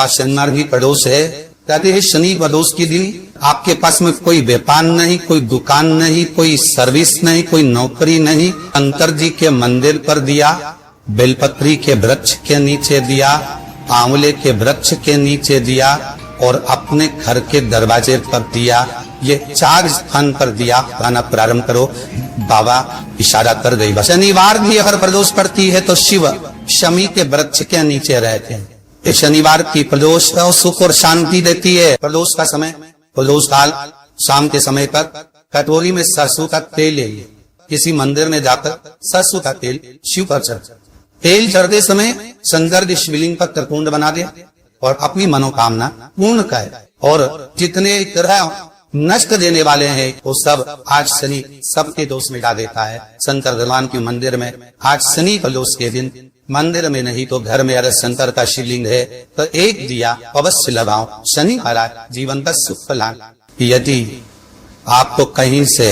का शनिवार भी प्रदोष है। कहते हैं शनि प्रदोष के दिन आपके पास में कोई व्यापार नहीं, कोई दुकान नहीं, कोई सर्विस नहीं, कोई नौकरी नहीं। शंकर जी के मंदिर पर दिया, बेलपत्री के वृक्ष के नीचे दिया, आंवले के वृक्ष के नीचे दिया और अपने घर के दरवाजे पर दिया। ये 4 स्थान पर दिया गाना प्रारंभ करो। बाबा इशारा कर गई। शनिवार भी अगर प्रदोष पड़ती है तो शिव शमी के वृक्ष के नीचे रहते हैं। ये शनिवार की प्रदोष सुख और शांति देती है। प्रदोष का समय, प्रदोष काल शाम के समय पर कटोरी में सरसों का तेल ले, किसी मंदिर में जाकर सरसों का तेल शिव पर चढ़, तेल चढ़ते समय शंकर शिवलिंग पर त्रिकुंड बना दे और अपनी मनोकामना पूर्ण करे। और जितने ग्रह नष्ट देने वाले हैं वो सब आज शनि सबके दोष मिटा देता है। शंकर भगवान के मंदिर में आज शनि प्रदोष के दिन मंदिर में नहीं तो घर में अगर शंकर का शिवलिंग है तो एक दिया अवश्य लगाओ। शनि महाराज जीवन का सुख फलान। यदि आपको कहीं से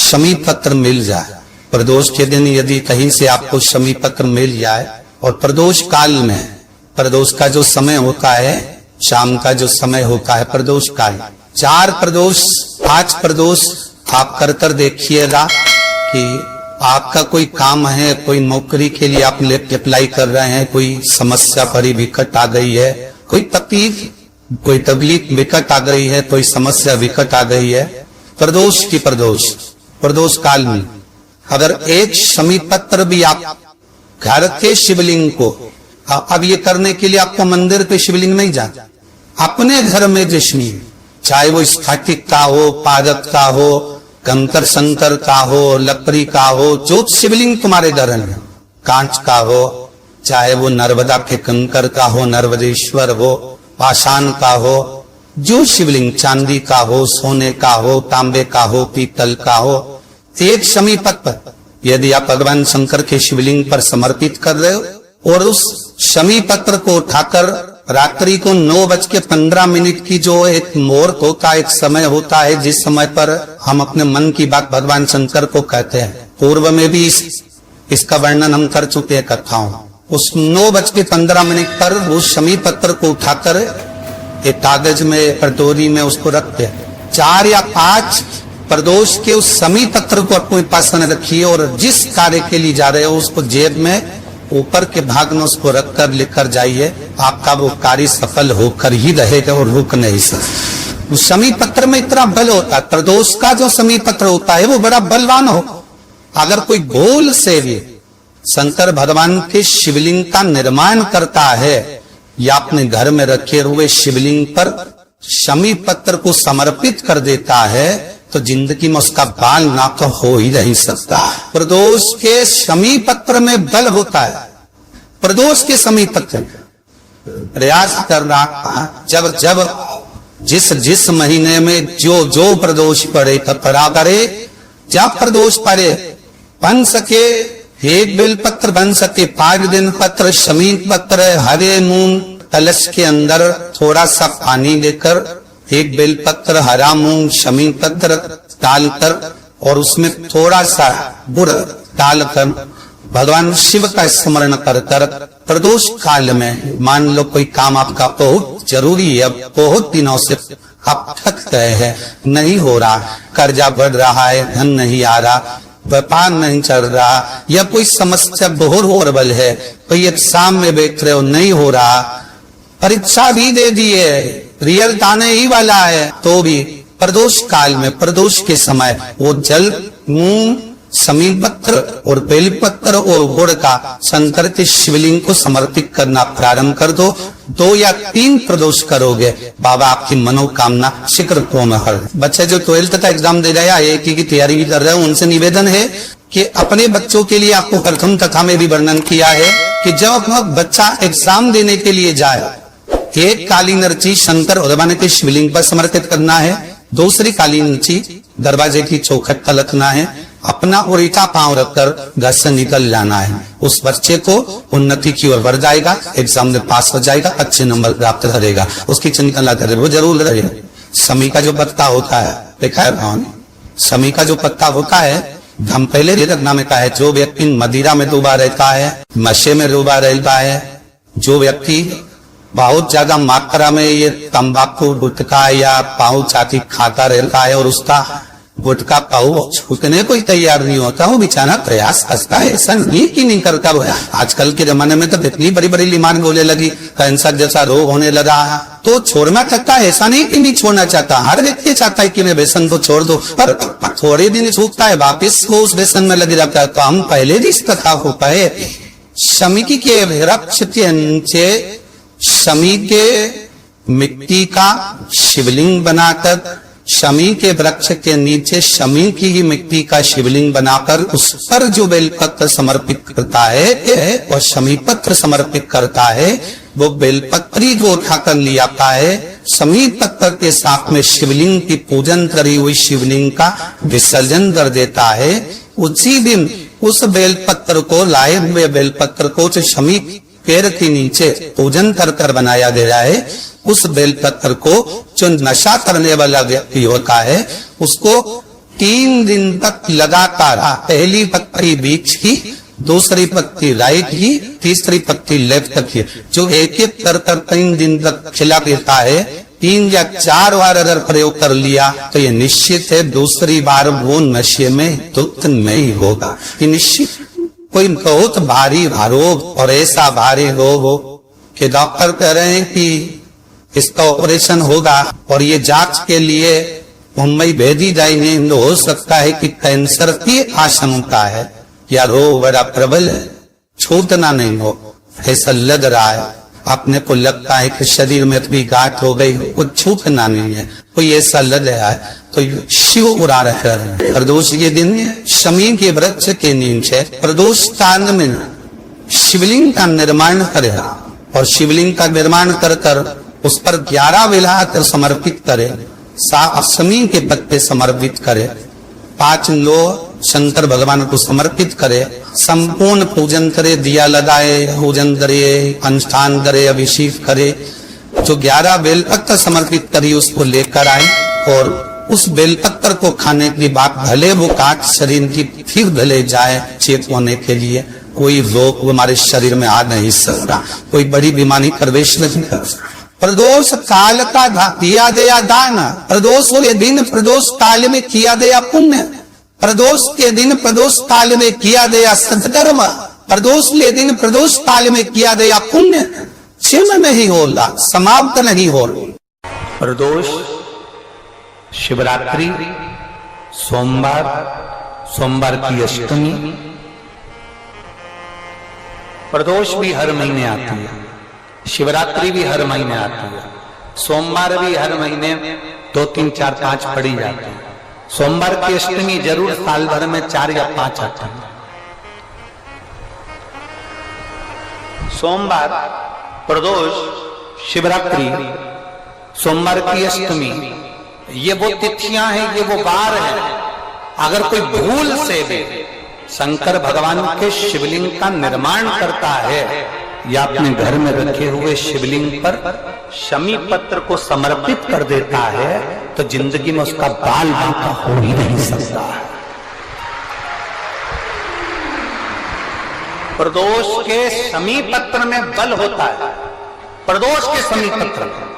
शमी पत्र मिल जाए, प्रदोष के दिन यदि कहीं से आपको शमी पत्र मिल जाए और प्रदोष काल में, प्रदोष का जो समय होता है शाम का जो समय होता है प्रदोष काल, 4 प्रदोष 5 प्रदोष आप कर देखिएगा कि आपका कोई काम है, कोई नौकरी के लिए आप अप्लाई कर रहे हैं, कोई समस्या बड़ी विकट आ गई है, कोई तकलीफ विकट आ गई है, कोई समस्या विकट आ गई है। प्रदोष की प्रदोष काल में अगर एक शमी पत्र भी आप घर के शिवलिंग को, अब ये करने के लिए आपको मंदिर पे शिवलिंग नहीं जाना, अपने घर में जिसमें चाहे वो स्फटिक का हो, पादप का हो, कंकर संकर का हो, लकड़ी का हो, जो शिवलिंग तुम्हारे घर में, कांच का हो, चाहे वो नर्मदा के कंकर का हो, नर्मदेश्वर हो, पाषाण का हो, जो शिवलिंग चांदी का हो, सोने का हो, तांबे का हो, पीतल का हो, एक शमी पत्र यदि आप भगवान शंकर के शिवलिंग पर समर्पित कर रहे हो और उस शमी पत्र को उठाकर रात्रि को 9:15 की जो एक मुहूर्त होता है, एक समय होता है जिस समय पर हम अपने मन की बात भगवान शंकर को कहते हैं। पूर्व में भी इसका वर्णन हम कर चुके हैं कथाओं। उस 9:15 पर उस शमी पत्र को उठाकर एक कागज में, कटोरी में उसको रखते हैं। 4 या 5 प्रदोष के उस शमी पत्र को अपने पास रखिए और जिस कार्य के लिए जा रहे हो उसको जेब में ऊपर के भाग में उसको रखकर लेकर जाइए। आपका वो कार्य सफल होकर ही रहेगा और रुक नहीं सकता। उस शमी पत्र में इतना बल होता है। प्रदोष का जो शमी पत्र होता है वो बड़ा बलवान हो। अगर कोई भूल से भी शंकर भगवान के शिवलिंग का निर्माण करता है या अपने घर में रखे हुए शिवलिंग पर शमी पत्र को समर्पित कर देता है तो जिंदगी में उसका बाल ना तो हो ही नहीं सकता। प्रदोष के शमी पत्र में बल होता है। प्रदोष के शमी पत्र प्रयास करना, जब जिस महीने में जो प्रदोष पड़े तब पड़ा करे। जब प्रदोष पड़े बन सके 1 बेल पत्र, बन सके 5 दिन पत्र, शमी पत्र, हरे मूंग कलश के अंदर थोड़ा सा पानी लेकर 1 बेल पत्र, हरा मूंग, शमी पत्र डालकर और उसमें थोड़ा सा गुड़ डालकर भगवान शिव का स्मरण कर प्रदोष काल में, मान लो कोई काम आपका बहुत जरूरी है, बहुत दिनों से आप थक गए हैं, नहीं हो रहा, कर्जा बढ़ रहा है, धन नहीं आ रहा, व्यापार नहीं चल रहा, या कोई समस्या बहुत होरबल है, कोई एग्जाम में बैठ रहे हो नहीं हो रहा, परीक्षा भी दे दी है, रिजल्ट आने ही वाला है, तो भी प्रदोष काल में, प्रदोष के समय वो जल, मूंग, शमी पत्र और बेलपत्र और गुड़ का शंकर के शिवलिंग को समर्पित करना प्रारंभ कर दो। 2 या 3 प्रदोष करोगे, बाबा आपकी मनोकामना शीघ्र पूर्ण कर। बच्चे जो 12th का एग्जाम दे रहे हैं, IIT की तैयारी भी कर रहे हैं, उनसे निवेदन है कि अपने बच्चों के लिए आपको प्रथम कथा में भी वर्णन किया है कि जब बच्चा एग्जाम देने के लिए जाए, एक काली नर्ची शंकर भगवान के शिवलिंग पर समर्पित करना है, दूसरी काली नर्ची दरवाजे की चौखट पर रखना है, अपना उल्टा पांव रखकर घर से निकल जाना है। उस बच्चे को उन्नति की ओर बढ़ जाएगा, एग्जाम में पास हो जाएगा, अच्छे नंबर प्राप्त करेगा, उसकी चिंता न करे, वो जरूर रहेगा। शमी का जो पत्ता होता है, देखा है भगवान, शमी का जो पत्ता होता है, हम पहले रखना में कहा है, जो व्यक्ति मदिरा में डूबा रहता है, नशे में डूबा रहता है, जो व्यक्ति बहुत ज्यादा मात्रा में ये तंबाकू गुटखा या पाऊ चाटी खाता रहता है और उसका गुटखा पाऊ छूटने को ही तैयार नहीं होता, वो बेचारा प्रयास करता है, ऐसा नहीं कि नहीं करता वो। आजकल के जमाने में तो इतनी बड़ी बड़ी बीमारी बोले लगी, कैंसर जैसा रोग होने लगा है, तो छोड़ना चाहता है, ऐसा नहीं कि नहीं छोड़ना चाहता। हर व्यक्ति चाहता है कि मैं व्यसन को छोड़ दो, पर थोड़े दिन छूटता है, वापिस वो उस व्यसन में लगे रहता है। तो हम पहले भी इस कथा को कहे, शमी के वृक्ष के नीचे शमी के मिट्टी का शिवलिंग बनाकर, शमी के वृक्ष के नीचे शमी की ही मिट्टी का शिवलिंग बनाकर उस पर जो बेलपत्र समर्पित करता है और शमी पत्र समर्पित करता है, वो बेलपत्री को उठाकर ले आता है, शमी पत्र के साथ में शिवलिंग की पूजन करी हुई शिवलिंग का विसर्जन कर देता है। उसी दिन उस बेलपत्र को, लाए हुए बेलपत्र को जो शमी पेड़ के नीचे पूजन कर कर बनाया गया है, उस बेलपत्र को जो नशा करने वाला व्यक्ति होता है उसको 3 दिन तक लगातार, पहली पत्ती बीच की, दूसरी पत्ती राइट की, तीसरी पत्ती लेफ्ट की, जो एक एक कर 3 दिन तक खिला देता है। 3 या 4 बार अगर प्रयोग कर लिया तो ये निश्चित है दूसरी बार वो नशे में धुत नहीं होगा। ये निश्चित कोई बहुत भारी रोग और ऐसा भारी रोग हो कि डॉक्टर कह रहे हैं कि इसका ऑपरेशन होगा और ये जांच के लिए मुंबई भेजी जाएंगे, तो हो सकता है कि कैंसर की आशंका है या रोग बड़ा प्रबल है, छूटना नहीं हो, ऐसा लग रहा है। अपने को लगता है कि शरीर में इतनी गांठ हो गई, कुछ छूटना नहीं है, कोई ऐसा लग रहा है, तो शिव उड़ा रहे हैं। प्रदोष के दिन शमी के वृक्ष के नीचे प्रदोष काल में शिवलिंग का निर्माण करे और शिवलिंग का निर्माण कर कर उस पर 11 बेलपत्र समर्पित करे, 7 शमी के पत्ते समर्पित करे, 5 लो शंकर भगवान को समर्पित करे, संपूर्ण पूजन करे, दिया लगाए, पूजन करे, अनुष्ठान करे, अभिषेक करे, जो 11 बेलपत्र समर्पित करी उसको लेकर आए और उस बेलपत्र को खाने की बात, भले वो काट शरीर की फिर भले जाए चेत होने के लिए, कोई रोग हमारे शरीर में आ नहीं सकता, कोई बड़ी बीमारी प्रवेश नहीं कर सकता। प्रदोष काल का किया गया दान, प्रदोष के दिन प्रदोष काल में किया गया पुण्य, प्रदोष के दिन प्रदोष काल में किया गया सत्कर्म, प्रदोष के दिन प्रदोष काल में किया गया पुण्य क्षीण नहीं होला, समाप्त नहीं हो। प्रदोष शिवरात्रि, सोमवार, सोमवार की अष्टमी, प्रदोष भी हर महीने आती है, शिवरात्रि भी हर महीने आती है, सोमवार भी हर महीने 2, 3, 4, 5 पड़ी जाती है। सोमवार की अष्टमी जरूर साल भर में 4 या 5 आती है। सोमवार, प्रदोष, शिवरात्रि, सोमवार की अष्टमी, ये वो तिथियां हैं, ये वो वार हैं। अगर कोई भूल से भी शंकर भगवान के शिवलिंग का निर्माण करता है या अपने घर में रखे हुए शिवलिंग पर शमी पत्र को समर्पित कर देता है, तो जिंदगी में उसका बाल बांका हो ही नहीं सकता है। प्रदोष के शमी पत्र में बल होता है, प्रदोष के शमी पत्र में।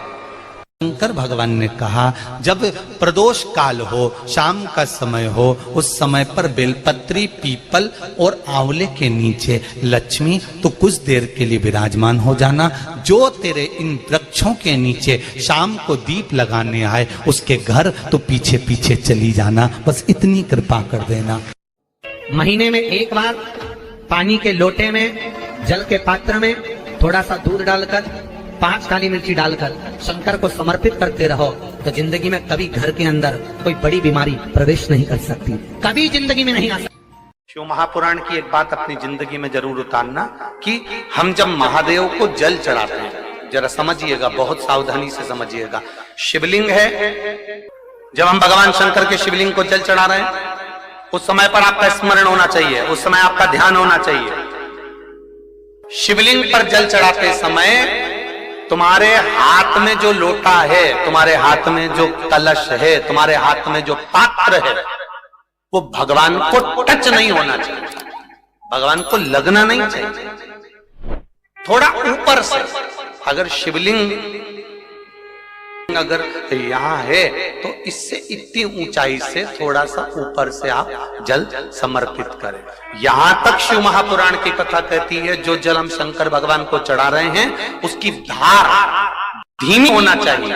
शंकर भगवान ने कहा जब प्रदोष काल हो, शाम का समय हो, उस समय पर बेलपत्री, पीपल और आंवले के नीचे लक्ष्मी तो कुछ देर के लिए विराजमान हो जाना। जो तेरे इन वृक्षों के नीचे शाम को दीप लगाने आए उसके घर तो पीछे पीछे चली जाना, बस इतनी कृपा कर देना। महीने में एक बार पानी के लोटे में, जल के पात्र में थोड़ा सा दूध डालकर, 5 काली मिर्ची डालकर शंकर को समर्पित करते रहो, तो जिंदगी में कभी घर के अंदर कोई बड़ी बीमारी प्रवेश नहीं कर सकती, कभी जिंदगी में नहीं आ सकती। शिव महापुराण की एक बात अपनी जिंदगी में जरूर उतारना कि हम जब महादेव को जल चढ़ाते हैं, जरा समझिएगा, बहुत सावधानी से समझिएगा। शिवलिंग है, जब हम भगवान शंकर के शिवलिंग को जल चढ़ा रहे हैं उस समय पर आपका स्मरण होना चाहिए, उस समय आपका ध्यान होना चाहिए। शिवलिंग पर जल चढ़ाते समय तुम्हारे हाथ में जो लोटा है, तुम्हारे हाथ में जो कलश है, तुम्हारे हाथ में जो पात्र है, वो भगवान को टच नहीं होना चाहिए, भगवान को लगना नहीं चाहिए। थोड़ा ऊपर से अगर शिवलिंग अगर यहाँ है तो इससे इतनी ऊंचाई से थोड़ा सा ऊपर से आप जल समर्पित करें। यहां तक शिव महापुराण की कथा कहती है जो जल हम शंकर भगवान को चढ़ा रहे हैं उसकी धार धीमी होना चाहिए।